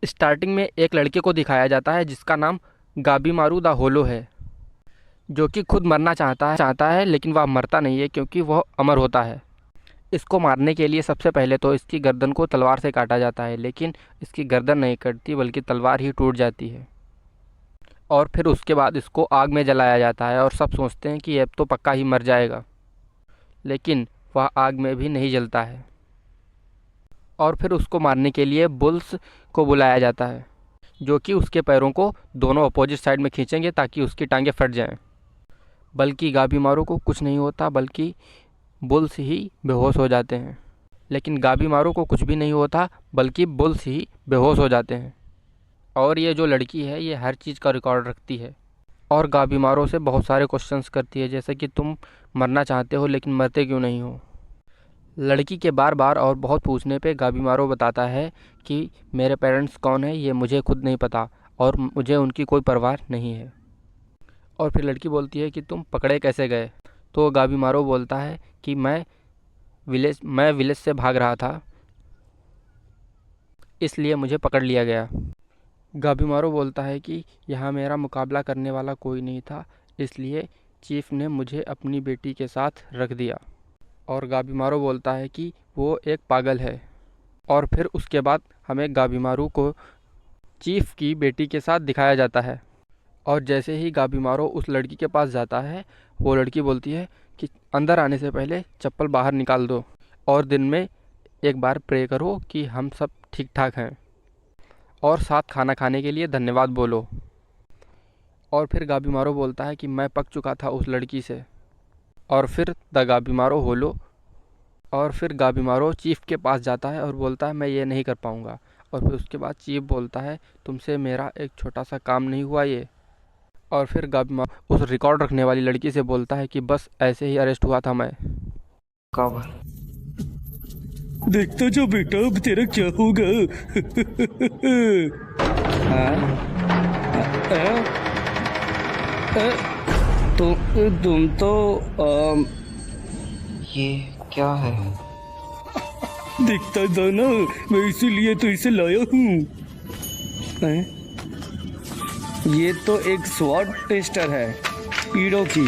Starting में एक लड़के को दिखाया जाता है जिसका नाम गाबीमारू द होलो है, जो कि खुद मरना चाहता है लेकिन वह मरता नहीं है क्योंकि वह अमर होता है। इसको मारने के लिए सबसे पहले तो इसकी गर्दन को तलवार से काटा जाता है, लेकिन इसकी गर्दन नहीं कटती बल्कि तलवार ही टूट जाती है। और फिर उसके बाद इसको आग में जलाया जाता है और सब सोचते हैं कि अब तो पक्का ही मर जाएगा, लेकिन वह आग में भी नहीं जलता है। और फिर उसको मारने के लिए बुल्स को बुलाया जाता है, जो कि उसके पैरों को दोनों अपोजिट साइड में खींचेंगे ताकि उसकी टांगें फट जाएं। बल्कि गाबीमारू को कुछ नहीं होता, बल्कि बुल्स ही बेहोश हो जाते हैं। लेकिन गाबीमारू को कुछ भी नहीं होता, बल्कि बुल्स ही बेहोश हो जाते हैं। और ये जो लड़की है ये हर चीज़ का रिकॉर्ड रखती है और गाबीमारू से बहुत सारे क्वेश्चंस करती है, जैसे कि तुम मरना चाहते हो लेकिन मरते क्यों नहीं हो। लड़की के बार बार और बहुत पूछने पे गाबीमारू बताता है कि मेरे पेरेंट्स कौन है ये मुझे खुद नहीं पता और मुझे उनकी कोई परवाह नहीं है। और फिर लड़की बोलती है कि तुम पकड़े कैसे गए। तो गाबीमारू बोलता है कि मैं विलेज से भाग रहा था, इसलिए मुझे पकड़ लिया गया। गाबीमारू बोलता है कि यहाँ मेरा मुकाबला करने वाला कोई नहीं था, इसलिए चीफ ने मुझे अपनी बेटी के साथ रख दिया। और गाबीमारू बोलता है कि वो एक पागल है। और फिर उसके बाद हमें गाबीमारू को चीफ की बेटी के साथ दिखाया जाता है। और जैसे ही गाबीमारू उस लड़की के पास जाता है, वो लड़की बोलती है कि अंदर आने से पहले चप्पल बाहर निकाल दो और दिन में एक बार प्रे करो कि हम सब ठीक ठाक हैं और साथ खाना खाने के लिए धन्यवाद बोलो। और फिर गाबीमारू बोलता है कि मैं पक चुका था उस लड़की से। और फिर गाबीमारू चीफ के पास जाता है और बोलता है मैं ये नहीं कर पाऊँगा। और फिर उसके बाद चीफ बोलता है तुमसे मेरा एक छोटा सा काम नहीं हुआ ये। और फिर गाबीमारू उस रिकॉर्ड रखने वाली लड़की से बोलता है कि बस ऐसे ही अरेस्ट हुआ था मैं। कब? देखता जा बेटा अब तेरा क्या होगा। तुम तो ये क्या है? दिखता था ना, मैं इसीलिए तो इसे लाया हूँ। ये तो एक स्वॉट टेस्टर है ईडो की।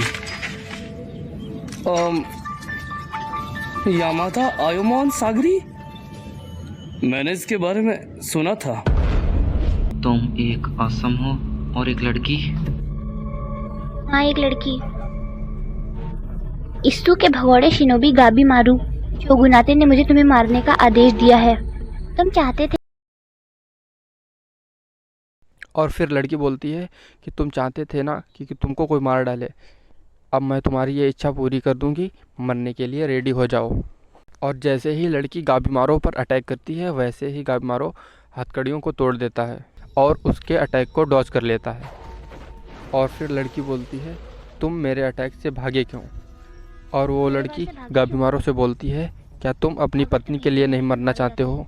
यामाता आयोमॉन सागरी, मैंने इसके बारे में सुना था। तुम एक असम हो और एक लड़की। हाँ, एक लड़की। इस्तु के भगोड़े शिनोबी गाबीमारू शोगुनाते ने मुझे तुम्हें मारने का आदेश दिया है। तुम चाहते थे। और फिर लड़की बोलती है कि तुम चाहते थे ना कि तुमको कोई मार डाले। अब मैं तुम्हारी ये इच्छा पूरी कर दूंगी, मरने के लिए रेडी हो जाओ। और जैसे ही लड़की गाबीमारू पर अटैक करती है, वैसे ही गाबीमारू हथकड़ियों को तोड़ देता है और उसके अटैक को डॉज कर लेता है। और फिर लड़की बोलती है तुम मेरे अटैक से भागे क्यों। और वो लड़की गाबीमारू से बोलती है क्या तुम अपनी पत्नी के लिए नहीं मरना चाहते हो।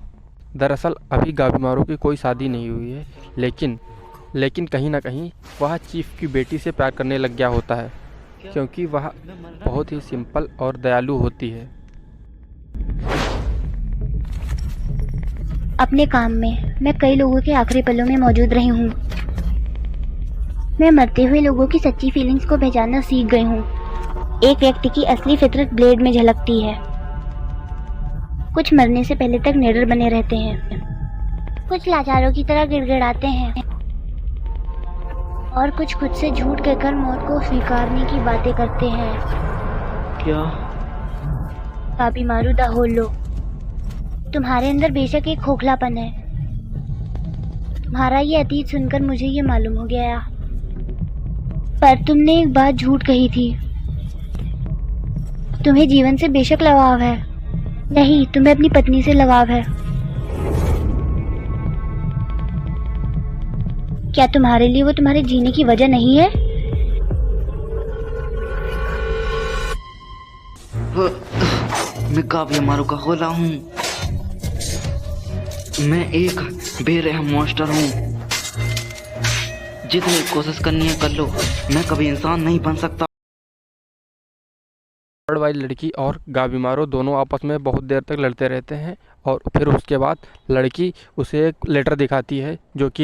दरअसल अभी गाबीमारू की कोई शादी नहीं हुई है, लेकिन कहीं ना कहीं वह चीफ की बेटी से प्यार करने लग गया होता है, क्योंकि वह बहुत ही सिंपल और दयालु होती है। अपने काम में मैं कई लोगों के आखिरी पलों में मौजूद रही हूँ। मैं मरते हुए लोगों की सच्ची फीलिंग्स को पहचानना सीख गई हूँ। एक व्यक्ति की असली फितरत ब्लेड में झलकती है। कुछ मरने से पहले तक निडर बने रहते हैं, कुछ लाचारों की तरह गिड़गिड़ाते हैं और कुछ खुद से झूठ कहकर मौत को स्वीकारने की बातें करते हैं। क्या? गाबीमारू द होलो, तुम्हारे अंदर बेशक एक खोखलापन है। तुम्हारा ये अतीत सुनकर मुझे ये मालूम हो गया, पर तुमने एक बात झूठ कही थी। तुम्हें जीवन से बेशक लगाव है। नहीं, तुम्हें अपनी पत्नी से लगाव है। क्या तुम्हारे लिए वो तुम्हारे जीने की वजह नहीं है? मैं गाबीमारू का होला हूँ। मैं एक बेरहम मॉन्स्टर हूँ। जितनी कोशिश करनी है कर लो, मैं कभी इंसान नहीं बन सकता। थर्ड वाली लड़की और गाबीमारू दोनों आपस में बहुत देर तक लड़ते रहते हैं और फिर उसके बाद लड़की उसे एक लेटर दिखाती है जो कि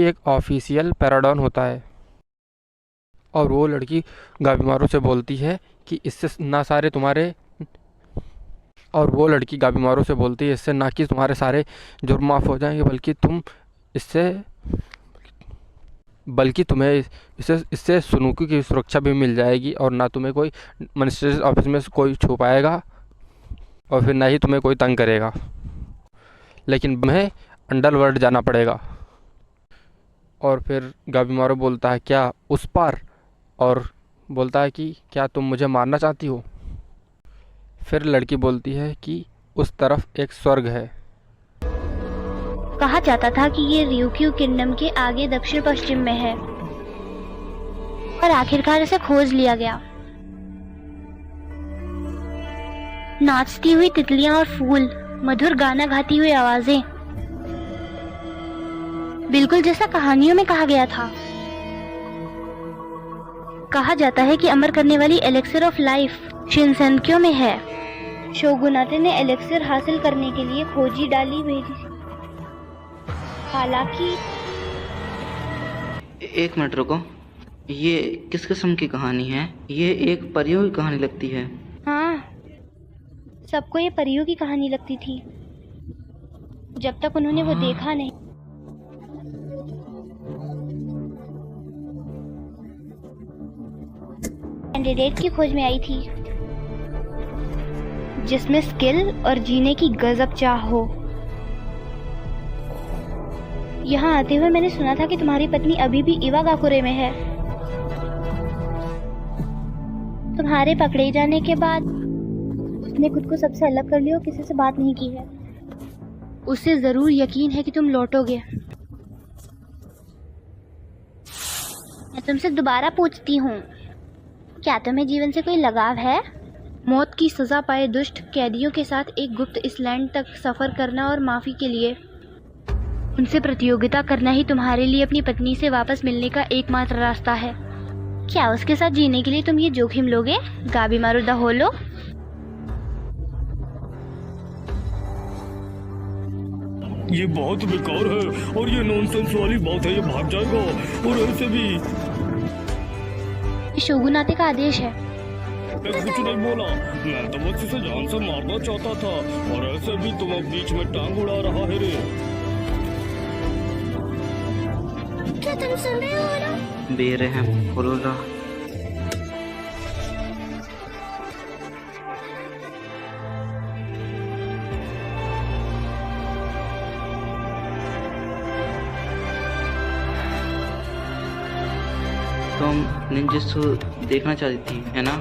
एक ऑफिशियल पैराडॉन होता है। और वो लड़की गाबीमारू से बोलती है कि इससे ना कि तुम्हारे सारे जुर्म माफ़ हो जाएंगे बल्कि तुम्हें इससे सुनुकी की सुरक्षा भी मिल जाएगी और ना तुम्हें कोई मजिस्ट्रेट ऑफिस में कोई छुपाएगा और फिर ना ही तुम्हें कोई तंग करेगा, लेकिन तुम्हें अंडरवर्ल्ड जाना पड़ेगा। और फिर गाबीमारू बोलता है क्या उस पार, और बोलता है कि क्या तुम मुझे मारना चाहती हो। फिर लड़की बोलती है कि उस तरफ एक स्वर्ग है। कहा जाता था कि ये ryukyu किंगडम के आगे दक्षिण पश्चिम में है और आखिरकार इसे खोज लिया गया। नाचती हुई तितलियां और फूल, मधुर गाना गाती हुई आवाजें, बिल्कुल जैसा कहानियों में कहा गया था। कहा जाता है कि अमर करने वाली एलेक्सिर ऑफ लाइफ शिनसेनक्यो में है। शोगुनाते ने एलेक्सिर हासिल करने के लिए खोजी डाली भेजी, हालांकि एक मिनट रुको, ये किस किस्म की कहानी है? ये एक परियों की कहानी लगती है। हाँ, सबको ये परियों की कहानी लगती थी जब तक उन्होंने वो देखा नहीं। कैंडिडेट की खोज में आई थी जिसमें स्किल और जीने की गजब चाह हो। यहाँ आते हुए मैंने सुना था कि तुम्हारी पत्नी अभी भी इवागाकुरे में है। तुम्हारे पकड़े जाने के बाद उसने खुद को सबसे अलग कर लिया और किसी से बात नहीं की है। उसे जरूर यकीन है कि तुम लौटोगे। मैं तुमसे दोबारा पूछती हूँ, क्या तुम्हें जीवन से कोई लगाव है? मौत की सजा पाए दुष्ट कैदियों के साथ एक गुप्त इसलैंड तक सफर करना और माफी के लिए उनसे प्रतियोगिता करना ही तुम्हारे लिए अपनी पत्नी से वापस मिलने का एकमात्र रास्ता है। क्या उसके साथ जीने के लिए तुम ये जोखिम लोगे, गाबीमारू द होलो? ये बहुत बेकार है और ये नॉनसेंस वाली बात है, ये भाग जाएगा। और ऐसे भी शोगुनाते का आदेश है। मैं कुछ नहीं बोला, मैं तो बस इसे जान से मारना चाहता था और ऐसे भी तुम अब बीच में टांग उड़ा रहा है रे। क्या तुम सुन रहे हो ना? बेरहम होलोला। तुम निंजुत्सु देखना चाहती थी, है ना?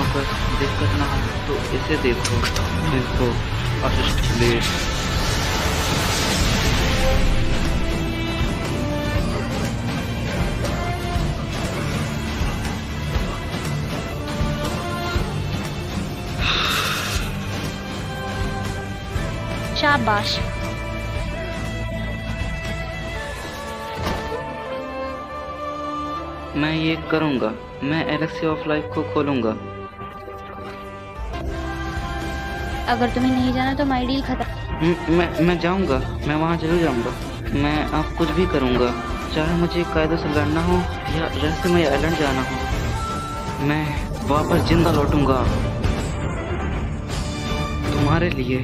अगर दिक्कत ना हो तो इसे देखो, इसको असिस्ट ब्लेड। शाबाश। मैं ये करूँगा, मैं एलेक्सी ऑफ लाइफ को खोलूँगा। अगर तुम्हें नहीं जाना तो माई डील खत्म। मैं जाऊँगा, मैं वहाँ जरूर जाऊँगा। मैं अब कुछ भी करूँगा, चाहे मुझे कायदे से लड़ना हो या रहस्यमय आइलैंड जाना हो। मैं वापस जिंदा लौटूंगा तुम्हारे लिए।